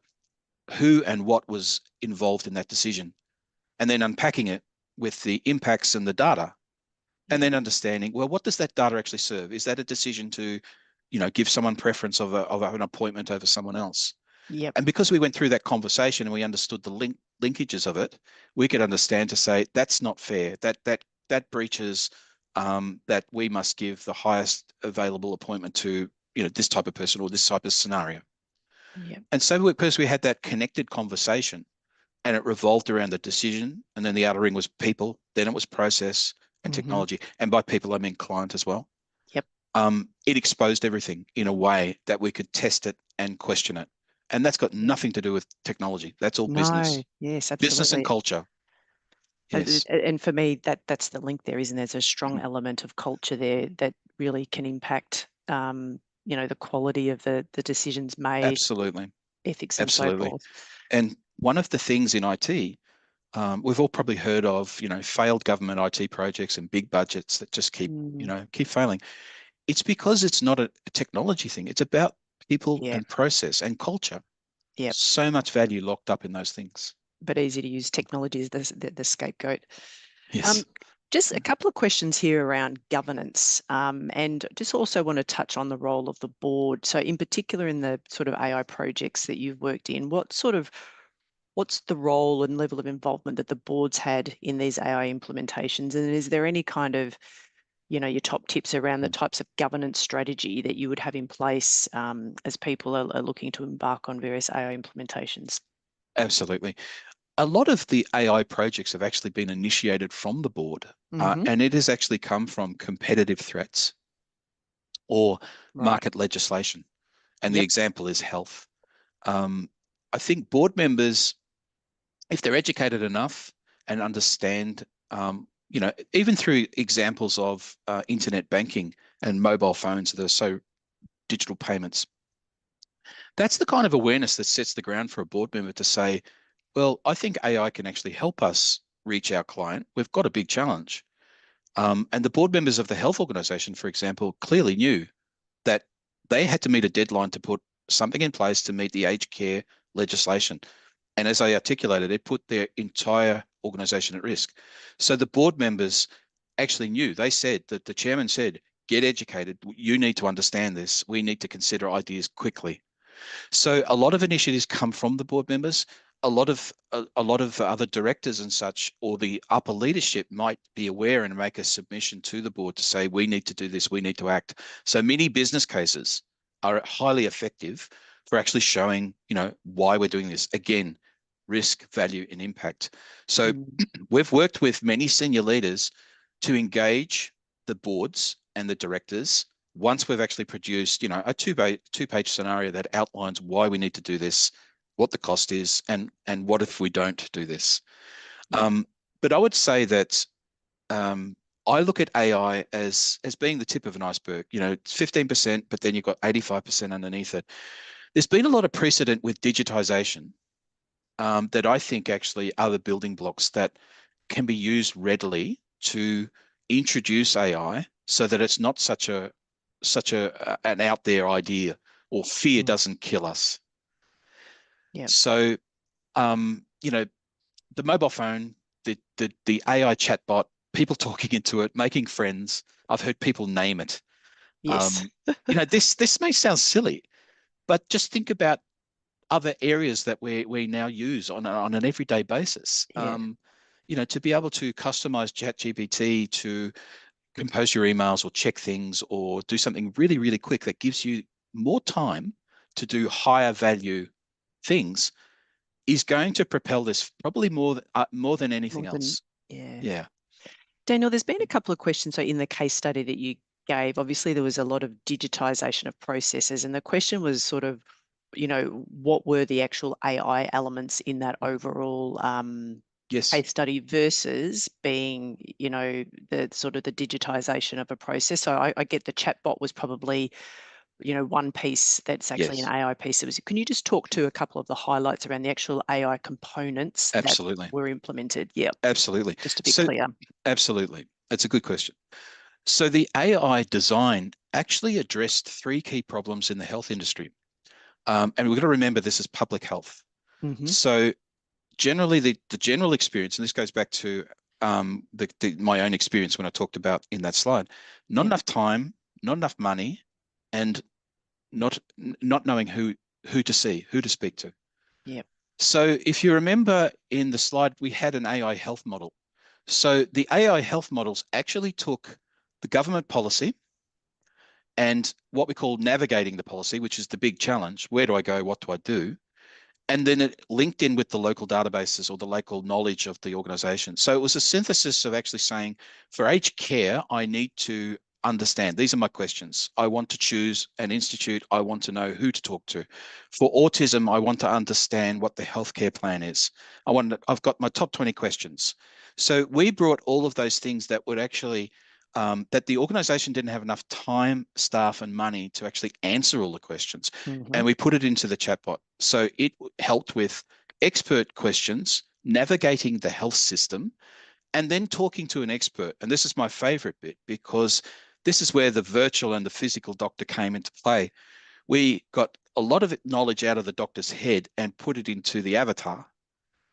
who and what was involved in that decision, and then unpacking it with the impacts and the data, and Yeah. then understanding, well, what does that data actually serve? Is that a decision to, give someone preference of an appointment over someone else? Yep. And because we went through that conversation and we understood the linkages of it, we could understand to say that's not fair. That breaches that we must give the highest available appointment to this type of person or this type of scenario. Yep. And so because we had that connected conversation and it revolved around the decision, and then the outer ring was people, then it was process and Mm-hmm. technology. And by people, I mean client as well. Yep. It exposed everything in a way that we could test it and question it. And that's got Yep. nothing to do with technology. That's all No. business, Yes, business and absolutely. culture. Yes. And for me, that's the link there, isn't there? There's a strong Mhm. element of culture there that really can impact, the quality of the decisions made, Absolutely. ethics, and so Absolutely. forth. And one of the things in IT, we've all probably heard of, failed government IT projects and big budgets that just Mm, keep failing. It's because it's not a technology thing. It's about people yeah. and process and culture. Yep. So much value locked up in those things. But easy to use technology as the scapegoat. Um, Yes. just a couple of questions here around governance, and just also want to touch on the role of the board. So, in particular, in the sort of AI projects that you've worked in, what's the role and level of involvement that the board's had in these AI implementations? And is there any kind of, your top tips around the types of governance strategy that you would have in place as people are looking to embark on various AI implementations? Absolutely. A lot of the AI projects have actually been initiated from the board, Hmm. and it has actually come from competitive threats or Right. market legislation. And the Yep. example is health. Um, I think board members, if they're educated enough and understand, even through examples of internet banking and mobile phones that are so digital payments, that's the kind of awareness that sets the ground for a board member to say, well, I think AI can actually help us reach our client. We've got a big challenge. And the board members of the health organization, for example, clearly knew that they had to meet a deadline to put something in place to meet the aged care legislation. And as I articulated, it put their entire organization at risk. So the board members actually knew. They said that the chairman said, get educated. You need to understand this. We need to consider ideas quickly. So a lot of initiatives come from the board members. A lot of other directors and such, or the upper leadership might be aware and make a submission to the board to say, we need to do this, we need to act. So many business cases are highly effective for actually showing, why we're doing this. Again, risk, value, and impact. So Mm, we've worked with many senior leaders to engage the boards and the directors once we've actually produced, a two-page scenario that outlines why we need to do this, what the cost is, and what if we don't do this. yep. But I would say that um, I look at AI as being the tip of an iceberg. It's 15%, but then you've got 85% underneath it. There's been a lot of precedent with digitization that I think actually are the building blocks that can be used readily to introduce AI so that it's not such an out there idea, or fear Mm, doesn't kill us. yep. So the mobile phone, the AI chatbot, people talking into it, making friends. I've heard people name it. Yes. Um, this may sound silly, but just think about other areas that we now use on an everyday basis. Yeah. To be able to customize ChatGPT to compose your emails or check things or do something really, really quick that gives you more time to do higher value things is going to propel this probably more than anything More than, else. yeah. Yeah. Daniel, there's been a couple of questions. So in the case study that you gave, obviously there was a lot of digitization of processes, and the question was sort of, what were the actual AI elements in that overall Yes. case study versus being, the sort of the digitization of a process. So I get the chatbot was probably, one piece that's actually an Yes. AI piece. Can you just talk to a couple of the highlights around the actual AI components that Absolutely. were implemented? Yeah, Absolutely. just to be So clear. absolutely. That's a good question. So the AI design actually addressed three key problems in the health industry. And we've got to remember this is public health. Mm-hmm. So generally, the general experience, and this goes back to my own experience when I talked about in that slide, not Yep. enough time, not enough money, and not knowing who to see, who to speak to. Yep. So if you remember in the slide, we had an AI health model. So the AI health models actually took the government policy and what we call navigating the policy, which is the big challenge. Where do I go? What do I do? And then it linked in with the local databases or the local knowledge of the organization. So it was a synthesis of actually saying, for aged care, I need to understand. These are my questions. I want to choose an institute. I want to know who to talk to. For autism, I want to understand what the healthcare plan is. I've got my top 20 questions. So we brought all of those things that would actually that the organization didn't have enough time, staff, and money to actually answer all the questions. Mm-hmm. And we put it into the chatbot. So it helped with expert questions, navigating the health system, and then talking to an expert. And this is my favorite bit because this is where the virtual and the physical doctor came into play. We got a lot of knowledge out of the doctor's head and put it into the avatar,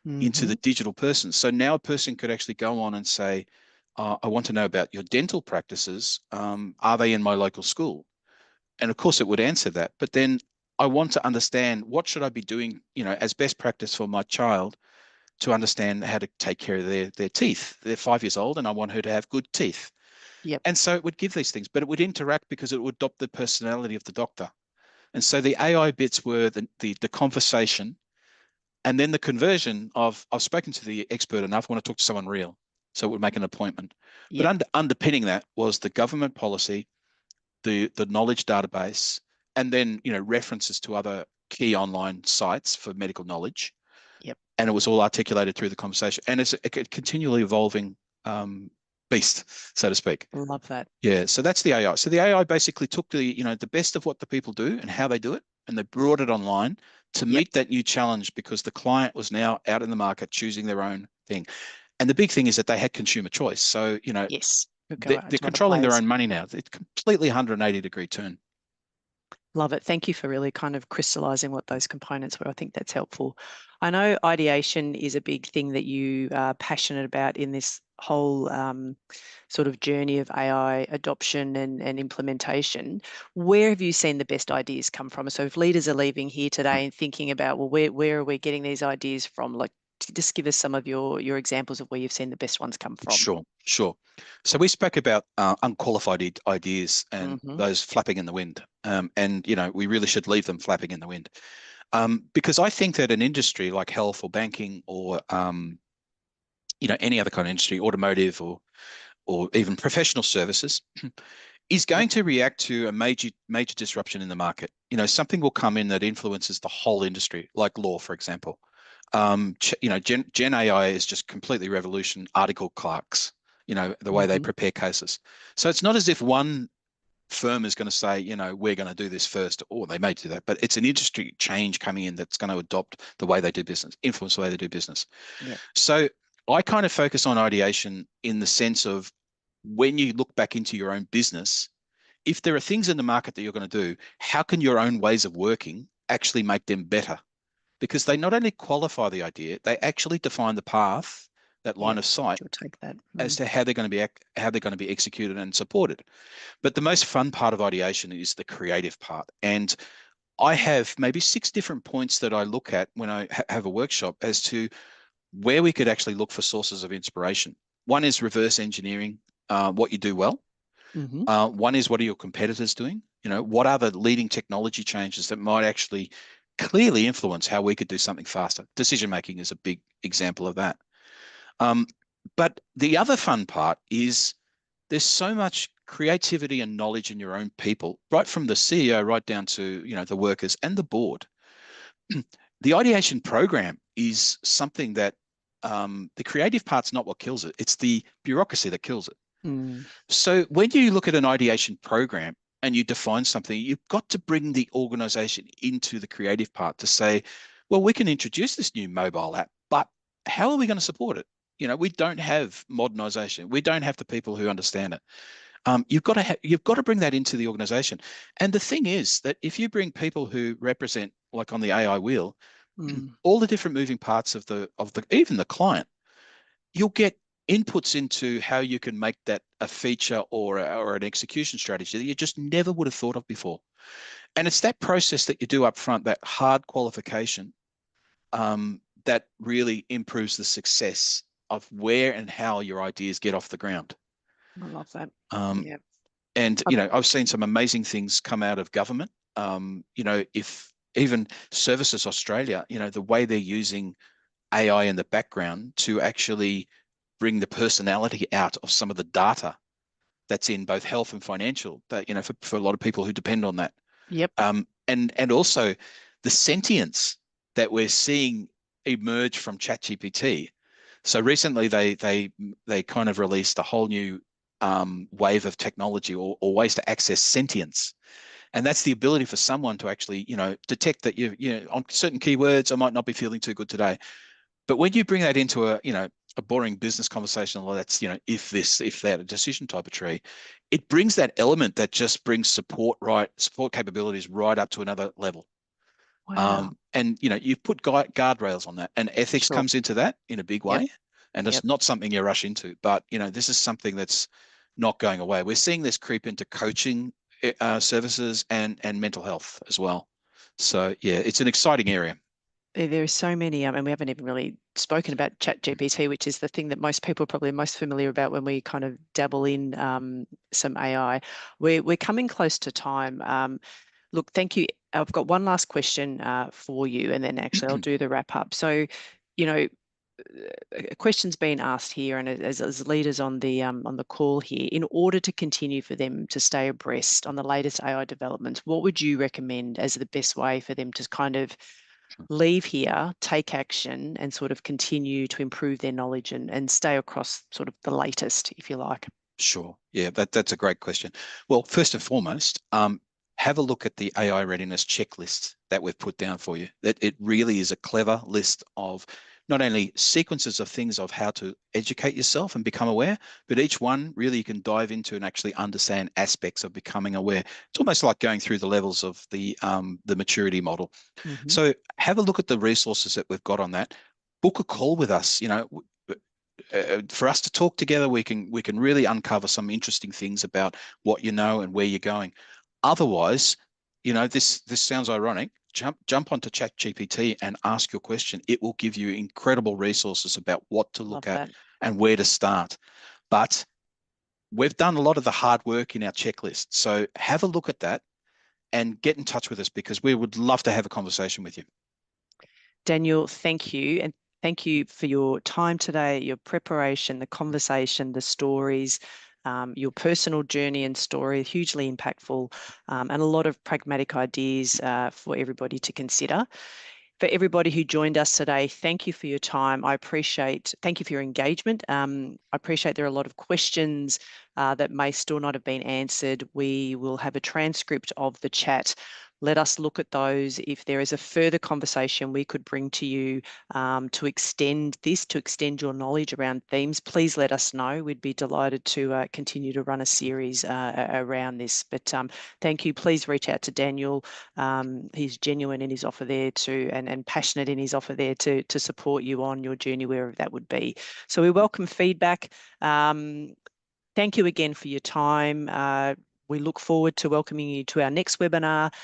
into Mm-hmm. the digital person. So now a person could actually go on and say, I want to know about your dental practices. Are they in my local school? And of course, it would answer that. But then I want to understand what should I be doing, as best practice for my child to understand how to take care of their teeth. They're 5 years old, and I want her to have good teeth. Yep. And so it would give these things, but it would interact because it would adopt the personality of the doctor. And so the AI bits were the conversation and then the conversion of I've spoken to the expert enough, I want to talk to someone real. So it would make an appointment. But Yep. underpinning that was the government policy, the knowledge database, and then references to other key online sites for medical knowledge. Yep. And it was all articulated through the conversation. And it's a continually evolving beast, so to speak. Love that. Yeah, so that's the AI. So the AI basically took the best of what the people do and how they do it, and they brought it online to Yep. meet that new challenge because the client was now out in the market choosing their own thing. And the big thing is that they had consumer choice. So, Yes. Could go out they're to other controlling their players. own money now. It's completely 180-degree turn. Love it. Thank you for really kind of crystallizing what those components were. I think that's helpful. I know ideation is a big thing that you are passionate about in this whole sort of journey of AI adoption and implementation. Where have you seen the best ideas come from? So if leaders are leaving here today and thinking about, well, where are we getting these ideas from? Like, just give us some of your examples of where you've seen the best ones come from. Sure, sure. So we spoke about unqualified ideas and Hmm. those flapping in the wind. And, we really should leave them flapping in the wind. Because I think that an industry like health or banking or, any other kind of industry, automotive or even professional services, is Yep. going to react to a major disruption in the market. Something will come in that influences the whole industry, like law, for example. Gen AI is just completely revolution article clerks, the way they Hmm. prepare cases. So it's not as if one firm is going to say, we're going to do this first, or they may do that, but it's an industry change coming in that's going to adopt the way they do business, influence the way they do business. Yep. So I kind of focus on ideation in the sense of when you look back into your own business, if there are things in the market that you're going to do, how can your own ways of working actually make them better? Because they not only qualify the idea, they actually define the path, that line Yep. of sight, You'll take that. as to how they're going to be executed and supported. But the most fun part of ideation is the creative part. And I have maybe 6 different points that I look at when I have a workshop as to where we could actually look for sources of inspiration. One is reverse engineering what you do well. Hmm. One is what are your competitors doing? What are the leading technology changes that might actually clearly influence how we could do something faster? Decision making is a big example of that. Um, but the other fun part is there's so much creativity and knowledge in your own people, right from the CEO right down to the workers and the board. The ideation program is something that the creative part's not what kills it; it's the bureaucracy that kills it. Mm. So when you look at an ideation program and you define something, you've got to bring the organization into the creative part to say, well, we can introduce this new mobile app, but how are we going to support it? We don't have modernization. We don't have the people who understand it. You've got to bring that into the organization. And the thing is that if you bring people who represent, like on the AI wheel, Mm, all the different moving parts of the even the client, you'll get inputs into how you can make that a feature or an execution strategy that you just never would have thought of before. And it's that process that you do up front, that hard qualification, that really improves the success of where and how your ideas get off the ground. I love that. Um, Yeah. and I- I've seen some amazing things come out of government. If even Services Australia, the way they're using AI in the background to actually bring the personality out of some of the data that's in both health and financial, that for a lot of people who depend on that. Yep. And also the sentience that we're seeing emerge from ChatGPT. So recently they kind of released a whole new wave of technology or ways to access sentience. And that's the ability for someone to actually, detect that on certain keywords, I might not be feeling too good today. But when you bring that into a boring business conversation, well, that's, if this, if that, a decision type of tree, it brings that element that just brings support capabilities right up to another level. Wow. And you've put guardrails on that, and ethics Sure. comes into that in a big Yep. way. And it's Yep. not something you rush into, but this is something that's not going away. We're seeing this creep into coaching services and mental health as well. So yeah, it's an exciting area. There are so many, and we haven't even really spoken about ChatGPT, which is the thing that most people are probably most familiar about when we kind of dabble in some AI. We're coming close to time. Look, thank you. I've got one last question for you, and then actually I'll do the wrap up. So, you know, a question's been asked here, and as leaders on the call here, in order to continue for them to stay abreast on the latest AI developments, what would you recommend as the best way for them to kind of leave here, take action, and sort of continue to improve their knowledge and stay across sort of the latest, if you like? Sure. Yeah, that's a great question. Well, first and foremost, have a look at the AI readiness checklist that we've put down for you. That it really is a clever list of not only sequences of things of how to educate yourself and become aware, but each one really you can dive into and actually understand aspects of becoming aware. It's almost like going through the levels of the maturity model. Hmm. So have a look at the resources that we've got on that. Book a call with us. For us to talk together, we can really uncover some interesting things about what you know and where you're going. Otherwise, this sounds ironic. Jump onto ChatGPT and ask your question. It will give you incredible resources about what to look Love at that. and where to start. But we've done a lot of the hard work in our checklist. So have a look at that and get in touch with us because we would love to have a conversation with you. Daniel, thank you. And thank you for your time today, your preparation, the conversation, the stories, your personal journey and story, hugely impactful, and a lot of pragmatic ideas for everybody to consider. For everybody who joined us today, thank you for your time. Thank you for your engagement. I appreciate there are a lot of questions that may still not have been answered. We will have a transcript of the chat. Let us look at those. If there is a further conversation we could bring to you to extend your knowledge around themes, please let us know. We'd be delighted to continue to run a series around this. But thank you. Please reach out to Daniel. He's genuine in his offer there and passionate in his offer there to support you on your journey, wherever that would be. So we welcome feedback. Thank you again for your time. We look forward to welcoming you to our next webinar.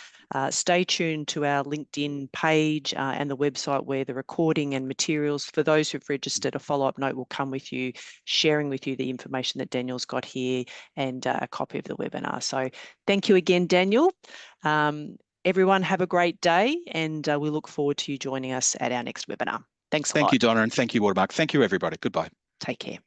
Stay tuned to our LinkedIn page and the website where the recording and materials for those who've registered, a follow-up note will come with you, sharing with you the information that Daniel's got here and a copy of the webinar. So thank you again, Daniel. Everyone have a great day, and we look forward to you joining us at our next webinar. Thanks a Thank lot. you, Donna, and thank you, Watermark. Thank you, everybody. Goodbye. Take care.